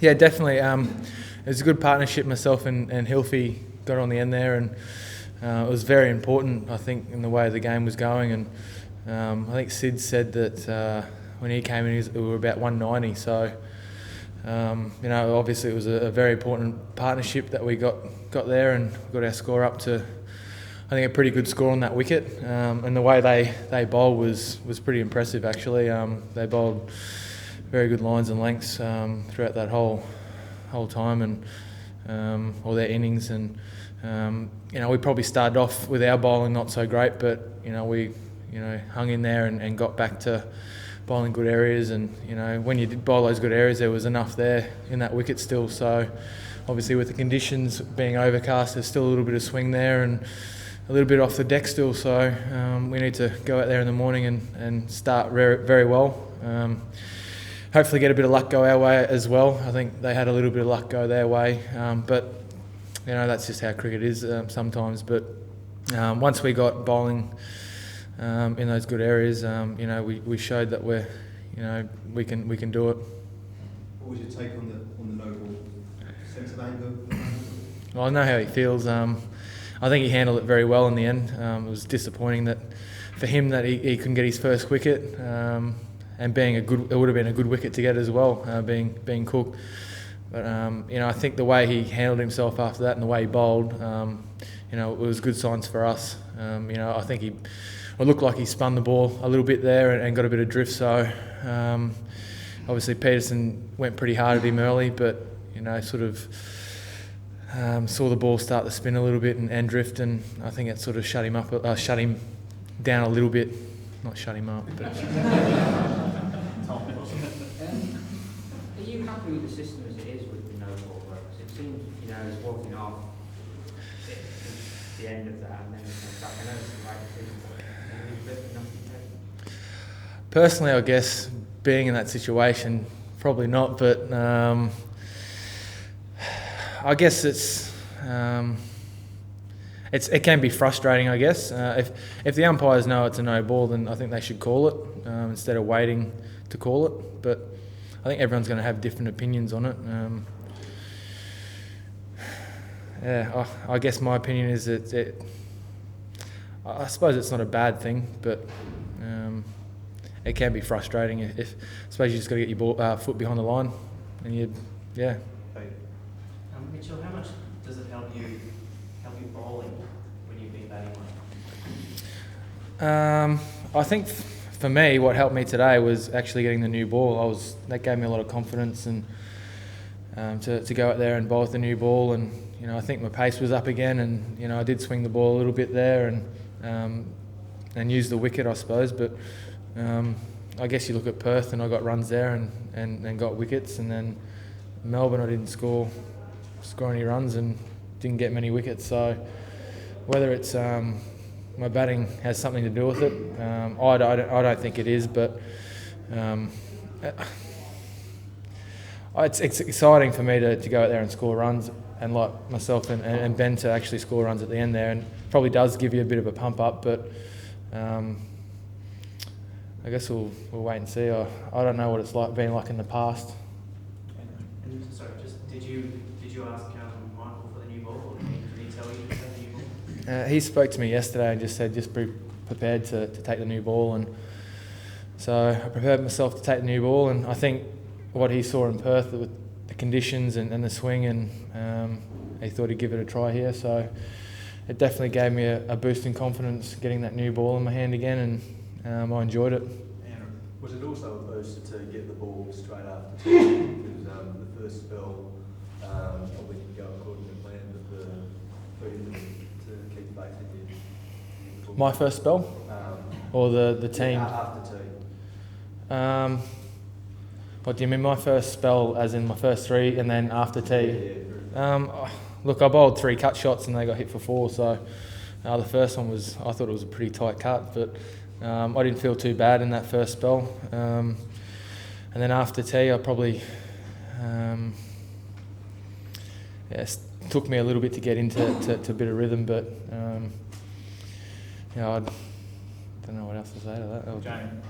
Yeah, definitely. It was a good partnership. Myself and Hilfy got on the end there, and it was very important, I think, in the way the game was going. And I think Sid said that when he came in, we were about 190. So, obviously it was a very important partnership that we got there, and got our score up to, I think, a pretty good score on that wicket. And the way they bowled was pretty impressive, actually. They bowled very good lines and lengths throughout that whole time, and all their innings. And we probably started off with our bowling not so great, but we hung in there and got back to bowling good areas. And when you did bowl those good areas, there was enough there in that wicket still. So obviously with the conditions being overcast, there's still a little bit of swing there and a little bit off the deck still. So we need to go out there in the morning and start very, very well. Hopefully get a bit of luck go our way as well. I think they had a little bit of luck go their way, but that's just how cricket is sometimes. But once we got bowling in those good areas, we showed that we can do it. What was your take on the no ball sense of anger? Well, I know how he feels. I think he handled it very well in the end. It was disappointing that for him that he couldn't get his first wicket. And it would have been a good wicket to get as well, being Cook. But I think the way he handled himself after that and the way he bowled, it was good signs for us. I think it looked like he spun the ball a little bit there and got a bit of drift. So obviously Peterson went pretty hard at him early, but sort of saw the ball start to spin a little bit and drift, and I think it sort of shut him down a little bit. Not shut him up, but. Are you happy with the system as it is with the no ball? It seems, it's walking off the end of that and then it comes back. I know it's the right decision, but personally, I guess being in that situation, probably not. But I guess it can be frustrating, I guess. If the umpires know it's a no ball, then I think they should call it instead of waiting to call it. But I think everyone's going to have different opinions on it. I guess my opinion is that I suppose it's not a bad thing, but it can be frustrating. I suppose you just got to get your foot behind the line, and Mitchell, how much does it help you bowling when you've been batting well? I think for me, what helped me today was actually getting the new ball. That gave me a lot of confidence, and to go out there and bowl with the new ball. And I think my pace was up again, and I did swing the ball a little bit there and use the wicket, I suppose. But I guess you look at Perth, and I got runs there and got wickets, and then Melbourne I didn't score any runs and didn't get many wickets. So whether it's my batting has something to do with it, I don't think it is, but it's exciting for me to go out there and score runs, and like myself and Ben to actually score runs at the end there, and probably does give you a bit of a pump up. But I guess we'll wait and see. I don't know what it's been like in the past. And sorry, did you ask Michael for the new ball, or did he tell you to take the new ball? He spoke to me yesterday and just said just be prepared to take the new ball, and so I prepared myself to take the new ball. And I think what he saw in Perth with the conditions and the swing, and he thought he'd give it a try here. So it definitely gave me a boost in confidence getting that new ball in my hand again, and I enjoyed it. And was it also a boost to get the ball straight after two? Because the first spell probably didn't go according to plan, but to keep faith in you. My first spell? Or the team? After two. What do you mean, my first spell as in my first three and then after tea? Look, I bowled 3 cut shots and they got hit for 4, so the first one I thought it was a pretty tight cut, but I didn't feel too bad in that first spell. And then after tea, I probably took me a little bit to get into a bit of rhythm, but I don't know what else to say to that. Jane.